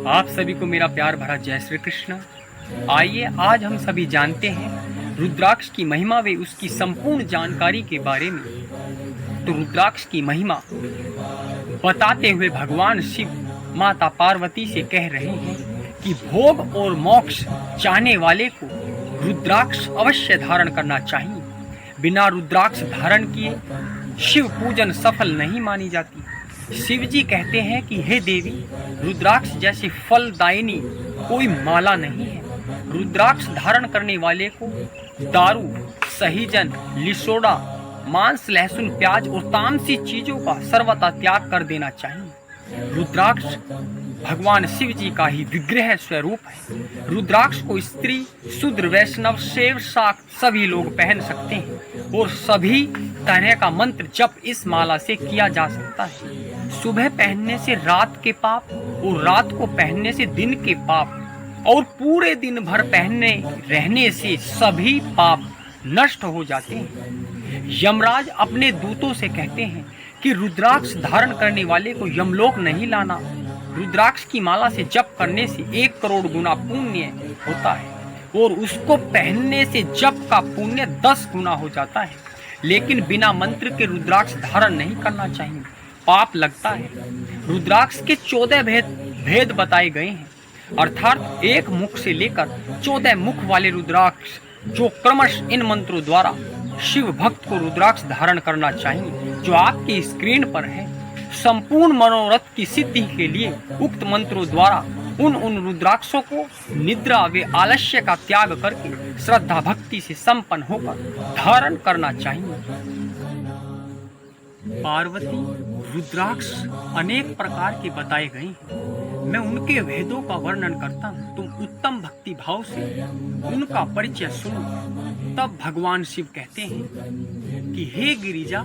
आप सभी को मेरा प्यार भरा जय श्री कृष्ण। आइए आज हम सभी जानते हैं रुद्राक्ष की महिमा व उसकी संपूर्ण जानकारी के बारे में। तो रुद्राक्ष की महिमा बताते हुए भगवान शिव माता पार्वती से कह रहे हैं कि भोग और मोक्ष चाहने वाले को रुद्राक्ष अवश्य धारण करना चाहिए। बिना रुद्राक्ष धारण किए शिव पूजन सफल नहीं मानी जाती। शिव जी कहते हैं कि हे देवी, रुद्राक्ष जैसी फलदायिनी कोई माला नहीं है। रुद्राक्ष धारण करने वाले को दारू, सहीजन, लिसोड़ा, मांस, लहसुन, प्याज और तामसी चीजों का सर्वथा त्याग कर देना चाहिए। रुद्राक्ष भगवान शिव जी का ही विग्रह स्वरूप है। रुद्राक्ष को स्त्री, शूद्र, वैष्णव, शैव, शाक्त सभी लोग पहन सकते हैं और सभी तरह का मंत्र जप इस माला से किया जा सकता है। सुबह पहनने से रात के पाप और रात को पहनने से दिन के पाप और पूरे दिन भर पहनने रहने से सभी पाप नष्ट हो जाते हैं। यमराज अपने दूतों से कहते हैं कि रुद्राक्ष धारण करने वाले को यमलोक नहीं लाना। रुद्राक्ष की माला से जप करने से 1 करोड़ गुना पुण्य होता है और उसको पहनने से जप का पुण्य 10 गुना हो जाता है। लेकिन बिना मंत्र के रुद्राक्ष धारण नहीं करना चाहिए, पाप लगता है। रुद्राक्ष के 14 भेद बताए गए हैं, अर्थात 1 मुख से लेकर 14 मुख वाले रुद्राक्ष, जो क्रमश इन मंत्रों द्वारा शिव भक्त को रुद्राक्ष धारण करना चाहिए, जो आपकी स्क्रीन पर है। संपूर्ण मनोरथ की सिद्धि के लिए उक्त मंत्रों द्वारा उन रुद्राक्षों को निद्रा व आलस्य का त्याग करके श्रद्धा भक्ति से संपन्न होकर धारण करना चाहिए। पार्वती रुद्राक्ष अनेक प्रकार के बताए गए हैं। मैं उनके भेदों का वर्णन करता हूँ, तुम उत्तम भक्ति भाव से उनका परिचय सुनो। तब भगवान शिव कहते हैं कि हे गिरिजा,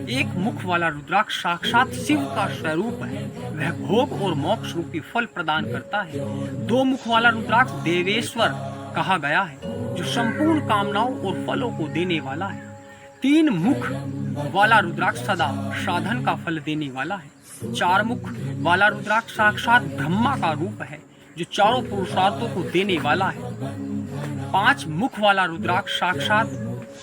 1 मुख वाला रुद्राक्ष साक्षात शिव का स्वरूप है। वह भोग और मोक्ष रूपी फल प्रदान करता है। 2 मुख वाला रुद्राक्ष देवेश्वर कहा गया है, जो संपूर्ण कामनाओं और फलों को देने वाला है। 3 मुख वाला रुद्राक्ष सदा साधन का फल देने वाला है। 4 मुख वाला रुद्राक्ष साक्षात ब्रह्मा का रूप है, जो चारों पुरुषार्थों को देने वाला है। 5 मुख वाला रुद्राक्ष साक्षात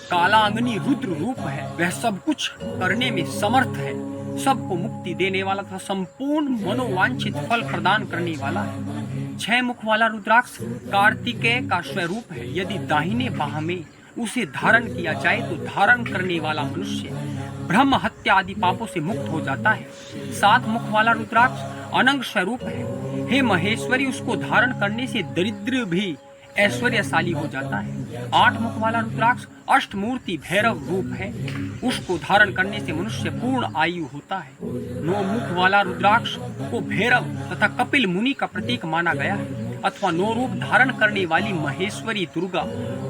कालांगनी रुद्र रूप है। वह सब कुछ करने में समर्थ है, सबको मुक्ति देने वाला तथा संपूर्ण मनोवांछित फल प्रदान करने वाला है। 6 मुख वाला रुद्राक्ष कार्तिकेय का स्वरूप है। यदि दाहिने बाह में उसे धारण किया जाए तो धारण करने वाला मनुष्य ब्रह्म हत्या आदि पापों से मुक्त हो जाता है। 7 मुख वाला रुद्राक्ष अनंग स्वरूप है। हे महेश्वरी, उसको धारण करने से दरिद्र भी ऐश्वर्यशाली हो जाता है। 8 मुख वाला रुद्राक्ष अष्टमूर्ति भैरव रूप है। उसको धारण करने से मनुष्य पूर्ण आयु होता है। 9 मुख वाला रुद्राक्ष को भैरव तथा कपिल मुनि का प्रतीक माना गया है, अथवा 9 रूप धारण करने वाली महेश्वरी दुर्गा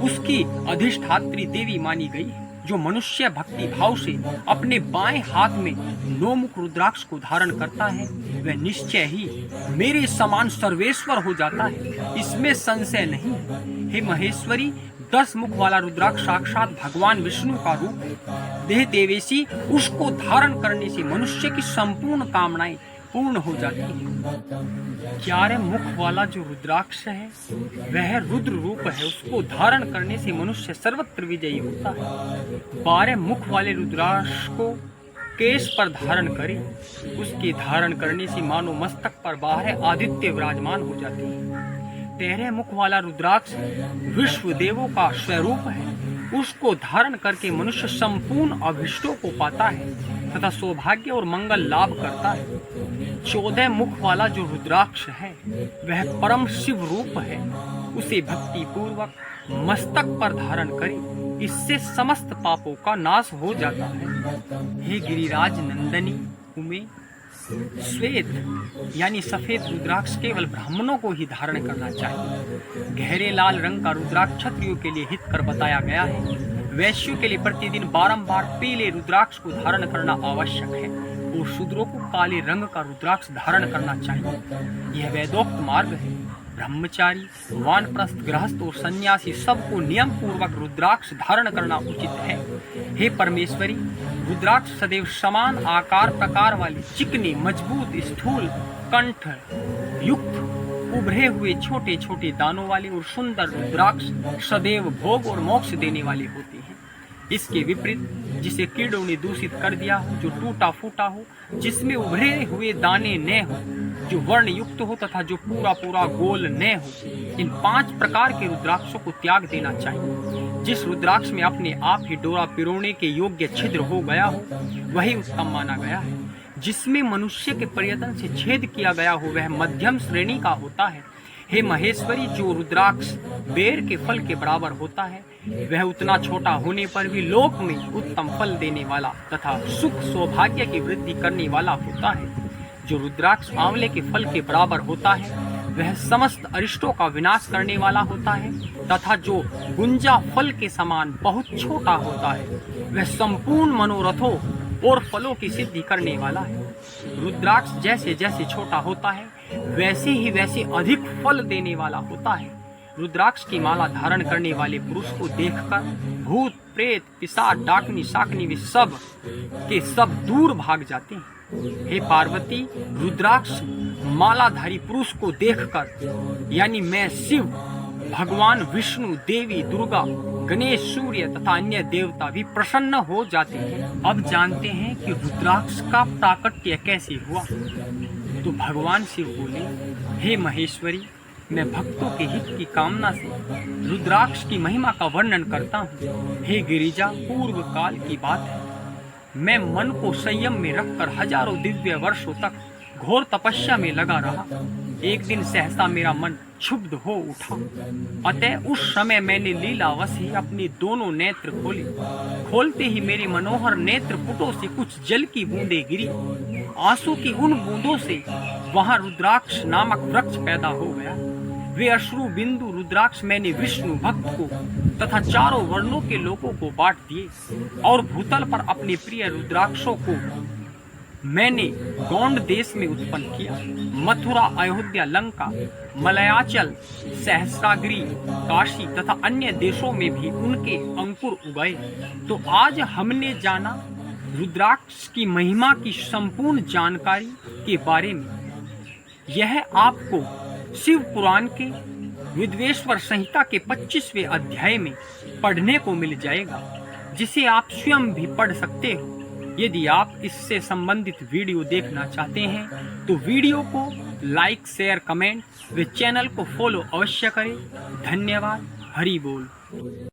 उसकी अधिष्ठात्री देवी मानी गई है। जो मनुष्य भक्ति भाव से अपने बाएं हाथ में 9 मुख रुद्राक्ष को धारण करता है, वह निश्चय ही मेरे समान सर्वेश्वर हो जाता है, इसमें संशय नहीं। हे महेश्वरी, 10 मुख वाला रुद्राक्ष साक्षात भगवान विष्णु का रूप है। देह देवेशी, उसको धारण करने से मनुष्य की संपूर्ण कामनाएं पूर्ण हो जाती है। 11 मुख वाला जो रुद्राक्ष है वह रुद्र रूप है। उसको धारण करने से मनुष्य सर्वत्र विजयी होता है। 12 मुख वाले रुद्राक्ष को केश पर धारण करे, उसके धारण करने से मानो मस्तक पर 12 आदित्य विराजमान हो जाते हैं। 13 मुख वाला रुद्राक्ष विश्व देवों का स्वरूप है। उसको धारण करके मनुष्य संपूर्ण अभिष्टों को पाता है तथा सौभाग्य और मंगल लाभ करता है। 14 मुख वाला जो रुद्राक्ष है वह परम शिव रूप है। उसे भक्ति पूर्वक मस्तक पर धारण करे, इससे समस्त पापों का नाश हो जाता है। हे गिरिराज नंदनी उमे, श्वेत यानी सफेद रुद्राक्ष केवल ब्राह्मणों को ही धारण करना चाहिए। गहरे लाल रंग का रुद्राक्ष क्षत्रियों के लिए हितकर बताया गया है। वैश्यों के लिए प्रतिदिन बारंबार पीले रुद्राक्ष को धारण करना आवश्यक है और शूद्रों को काले रंग का रुद्राक्ष धारण करना चाहिए। यह वेदोक्त मार्ग है। ब्रह्मचारी, वानप्रस्थ, गृहस्थ और सन्यासी सबको नियम पूर्वक रुद्राक्ष धारण करना उचित है। हे परमेश्वरी, रुद्राक्ष सदैव समान आकार प्रकार वाली चिकनी, मजबूत, स्थूल, कंठ युक्त उभरे हुए छोटे छोटे दानों वाले और सुंदर रुद्राक्ष सदैव भोग और मोक्ष देने वाले होते हैं। इसके विपरीत जिसे कीड़ों ने दूषित कर दिया हो, जो टूटा फूटा हो, जिसमें उभरे हुए दाने न हो, जो वर्ण युक्त हो तथा जो पूरा पूरा गोल न हो, इन 5 प्रकार के रुद्राक्षों को त्याग देना चाहिए। जिस रुद्राक्ष में अपने आप ही डोरा पिरोने के योग्य छिद्र हो गया हो वही उत्तम माना गया है। जिसमें मनुष्य के प्रयत्न से छेद किया गया हो वह मध्यम श्रेणी का होता है। हे महेश्वरी, जो रुद्राक्ष बेर के फल के बराबर होता है वह उतना छोटा होने पर भी लोक में उत्तम फल देने वाला तथा सुख सौभाग्य की वृद्धि करने वाला होता है। जो रुद्राक्ष आंवले के फल के बराबर होता है वह समस्त अरिष्टों का विनाश करने वाला होता है तथा जो गुंजा फल के समान बहुत छोटा होता है वह संपूर्ण मनोरथों और फलों की सिद्धि करने वाला है। रुद्राक्ष जैसे जैसे छोटा होता है वैसे ही वैसे अधिक फल देने वाला होता है। रुद्राक्ष की माला धारण करने वाले पुरुष को देखकर भूत प्रेत पिशाच डाकनी शाकनी वे सब के सब दूर भाग जाते हैं। हे पार्वती, रुद्राक्ष मालाधारी पुरुष को देखकर यानी मैं शिव, भगवान विष्णु, देवी दुर्गा, गणेश, सूर्य तथा अन्य देवता भी प्रसन्न हो जाते हैं। अब जानते हैं कि रुद्राक्ष का प्राकट्य कैसे हुआ। तो भगवान शिव बोले, हे महेश्वरी, मैं भक्तों के हित की कामना से रुद्राक्ष की महिमा का वर्णन करता हूँ। हे गिरिजा, पूर्व काल की बात है, मैं मन को संयम में रखकर हजारों दिव्य वर्षों तक घोर तपस्या में लगा रहा। एक दिन सहसा मेरा मन क्षुब्ध हो उठा, अतः उस समय मैंने लीलावश ही अपने दोनों नेत्र खोले। खोलते ही मेरे मनोहर नेत्र पुटों से कुछ जल की बूंदें गिरी। आंसू की उन बूंदों से वहां रुद्राक्ष नामक वृक्ष पैदा हो गया। वे अश्रु बिंदु रुद्राक्ष मैंने विष्णु भक्त को तथा चारों वर्णों के लोगों को बांट दिए और भूतल पर अपने प्रिय रुद्राक्षों को मैंने गौंड देश में उत्पन्न किया। मथुरा, अयोध्या, लंका, मलयाचल, सहस्रागिरी, काशी तथा अन्य देशों में भी उनके अंकुर उगाए। तो आज हमने जाना रुद्राक्ष की महिमा की संपूर्ण जानकारी के बारे में। यह आपको शिव पुराण के विद्वेश्वर संहिता के 25वें अध्याय में पढ़ने को मिल जाएगा, जिसे आप स्वयं भी पढ़ सकते हो। यदि आप इससे संबंधित वीडियो देखना चाहते हैं तो वीडियो को लाइक, शेयर, कमेंट व चैनल को फॉलो अवश्य करें। धन्यवाद। हरि बोल।